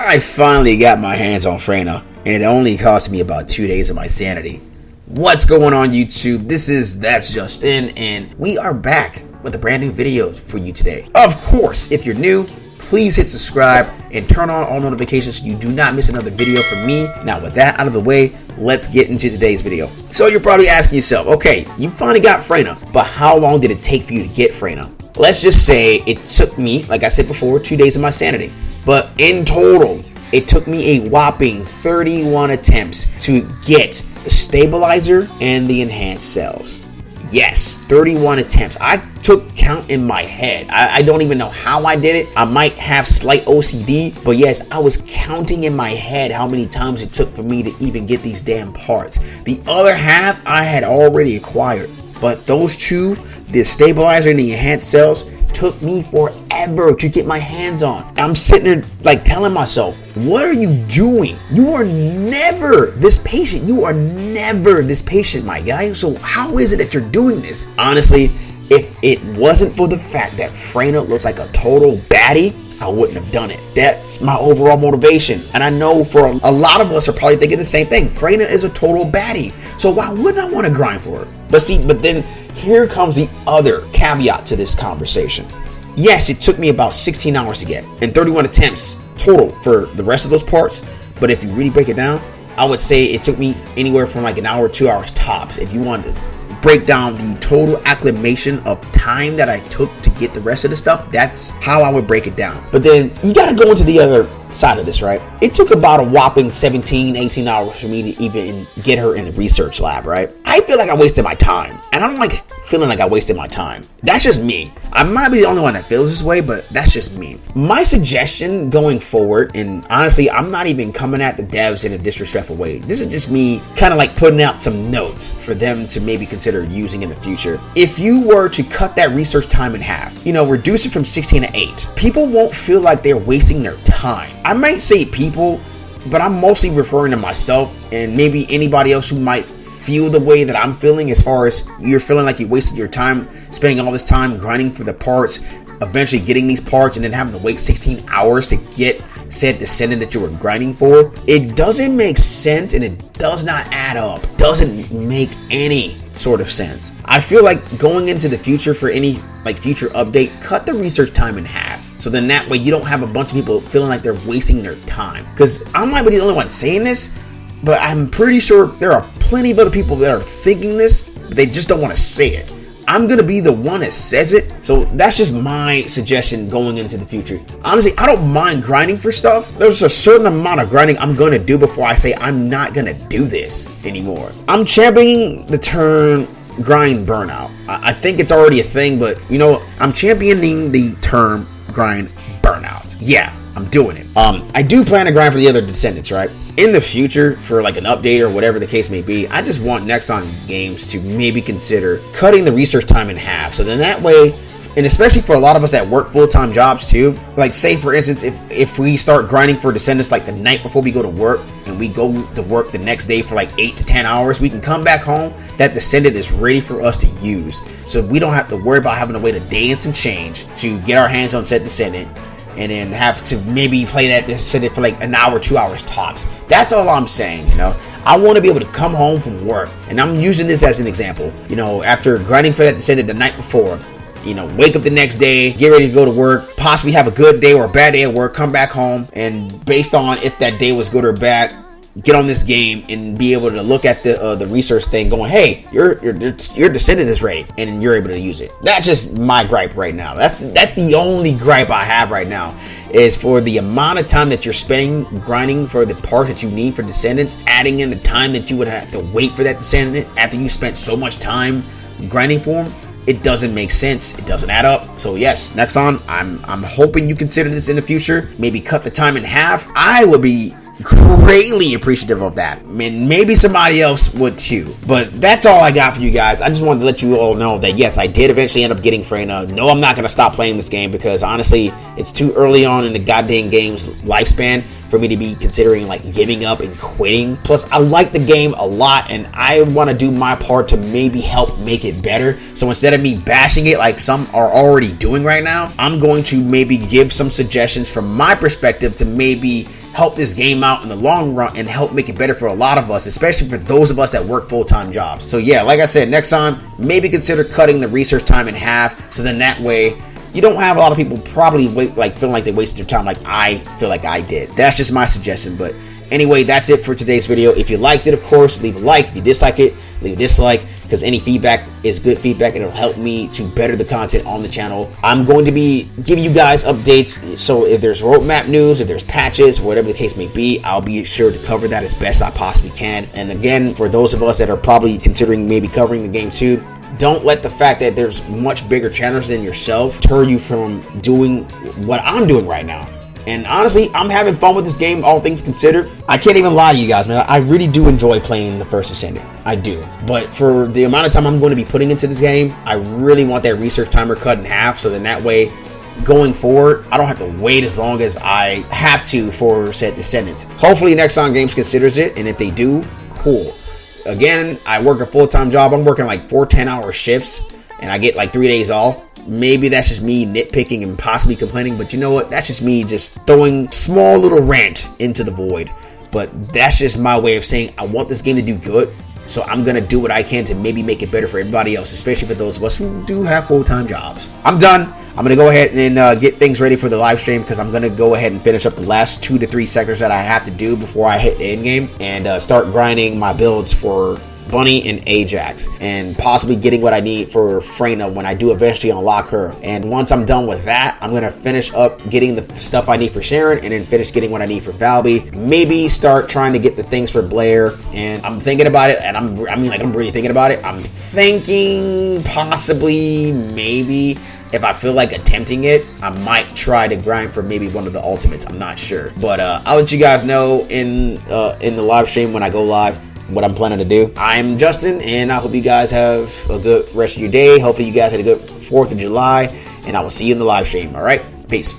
I finally got my hands on Freyna, and it only cost me about 2 days of my sanity. What's going on YouTube? This is That's Justin, and we are back with a brand new video for you today. Of course, if you're new, please hit subscribe and turn on all notifications so you do not miss another video from me. Now with that out of the way, let's get into today's video. So you're probably asking yourself, okay, you finally got Freyna, but how long did it take for you to get Freyna? Let's just say it took me, like I said before, 2 days of my sanity. But in total, it took me a whopping 31 attempts to get the stabilizer and the enhanced cells. Yes, 31 attempts. I took count in my head. I don't even know how I did it. I might have slight OCD, but yes, I was counting in my head how many times it took for me to even get these damn parts. The other half I had already acquired, but those two, the stabilizer and the enhanced cells, took me forever to get my hands on. I'm sitting there like telling myself, what are you doing? You are never this patient. You are never this patient, my guy. So how is it that you're doing this? Honestly, if it wasn't for the fact that Freyna looks like a total baddie, I wouldn't have done it. That's my overall motivation. And I know for a lot of us are probably thinking the same thing. Freyna is a total baddie. So why wouldn't I want to grind for her? But then here comes the other caveat to this conversation. Yes, it took me about 16 hours to get and 31 attempts total for the rest of those parts. But if you really break it down, I would say it took me anywhere from like an hour, 2 hours tops. If you wanted to break down the total acclimation of time that I took to get the rest of the stuff, that's how I would break it down. But then you got to go into the other side of this, right? It took about a whopping 17, 18 hours for me to even get her in the research lab, right? I feel like I wasted my time, and I don't like feeling like I wasted my time. That's just me. I might be the only one that feels this way, but that's just me. My suggestion going forward, and honestly, I'm not even coming at the devs in a disrespectful way. This is just me kind of like putting out some notes for them to maybe consider using in the future. If you were to cut that research time in half, reduce it from 16 to 8, people won't feel like they're wasting their time. I might say people, but I'm mostly referring to myself and maybe anybody else who might feel the way that I'm feeling, as far as you're feeling like you wasted your time spending all this time grinding for the parts, eventually getting these parts, and then having to wait 16 hours to get said Descendant that you were grinding for. It doesn't make sense, and it does not add up. Doesn't make any sort of sense. I feel like going into the future for any future update, cut the research time in half. So then that way you don't have a bunch of people feeling like they're wasting their time. Because I might be the only one saying this, but I'm pretty sure there are plenty of other people that are thinking this, but they just don't want to say it. I'm going to be the one that says it. So that's just my suggestion going into the future. Honestly, I don't mind grinding for stuff. There's a certain amount of grinding I'm going to do before I say I'm not going to do this anymore. I'm championing the term grind burnout. I think it's already a thing, but I'm championing the term grind burnout. Yeah, I'm doing it. I do plan to grind for the other Descendants, right? In the future, for like an update or whatever the case may be, I just want Nexon Games to maybe consider cutting the research time in half. So then that way, and especially for a lot of us that work full-time jobs too, like say for instance, if we start grinding for Descendants like the night before we go to work, and we go to work the next day for like 8 to 10 hours, we can come back home, that Descendant is ready for us to use. So we don't have to worry about having to wait a day and some change to get our hands on said Descendant, and then have to maybe play that Descendant for like an hour, 2 hours tops. That's all I'm saying, I want to be able to come home from work, and I'm using this as an example, after grinding for that Descendant the night before, wake up the next day, get ready to go to work, possibly have a good day or a bad day at work, come back home, and based on if that day was good or bad, get on this game and be able to look at the research thing going, hey, your Descendant is ready, and you're able to use it. That's just my gripe right now. That's the only gripe I have right now, is for the amount of time that you're spending grinding for the parts that you need for Descendants, adding in the time that you would have to wait for that Descendant after you spent so much time grinding for them. It doesn't make sense. It doesn't add up. So yes, Nexon, I'm hoping you consider this in the future. Maybe cut the time in half. I would be greatly appreciative of that. I mean, maybe somebody else would too. But that's all I got for you guys. I just wanted to let you all know that yes, I did eventually end up getting Freyna. No, I'm not going to stop playing this game, because honestly, it's too early on in the goddamn game's lifespan for me to be considering like giving up and quitting. Plus, I like the game a lot, and I want to do my part to maybe help make it better. So instead of me bashing it like some are already doing right now, I'm going to maybe give some suggestions from my perspective to maybe help this game out in the long run and help make it better for a lot of us, especially for those of us that work full-time jobs. So yeah, like I said, next time, maybe consider cutting the research time in half, so then that way you don't have a lot of people probably feeling like they wasted their time like I feel like I did. That's just my suggestion. But anyway, that's it for today's video. If you liked it, of course, leave a like. If you dislike it, leave a dislike, because any feedback is good feedback and it'll help me to better the content on the channel. I'm going to be giving you guys updates, so if there's roadmap news, if there's patches, whatever the case may be, I'll be sure to cover that as best I possibly can. And again, for those of us that are probably considering maybe covering the game too, don't let the fact that there's much bigger channels than yourself deter you from doing what I'm doing right now. And honestly, I'm having fun with this game, all things considered. I can't even lie to you guys, man. I really do enjoy playing the First Descendant. I do. But for the amount of time I'm going to be putting into this game, I really want that research timer cut in half, so then that way, going forward, I don't have to wait as long as I have to for said Descendants. Hopefully Nexon Games considers it, and if they do, cool. Again, I work a full-time job. I'm working like 4 10-hour shifts, and I get like 3 days off. Maybe that's just me nitpicking and possibly complaining, but you know what? That's just me just throwing small little rant into the void. But that's just my way of saying I want this game to do good, so I'm going to do what I can to maybe make it better for everybody else, especially for those of us who do have full-time jobs. I'm done. I'm going to go ahead and get things ready for the live stream, because I'm going to go ahead and finish up the last 2 to 3 sectors that I have to do before I hit the end game and start grinding my builds for Bunny and Ajax, and possibly getting what I need for Freyna when I do eventually unlock her. And once I'm done with that, I'm going to finish up getting the stuff I need for Sharon, and then finish getting what I need for Valby. Maybe start trying to get the things for Blair. And I'm thinking about it, and I'm really thinking about it. I'm thinking possibly, maybe, if I feel like attempting it, I might try to grind for maybe one of the ultimates. I'm not sure, but I'll let you guys know in the live stream when I go live what I'm planning to do. I'm Justin, and I hope you guys have a good rest of your day. Hopefully you guys had a good 4th of July, and I will see you in the live stream. All right, peace.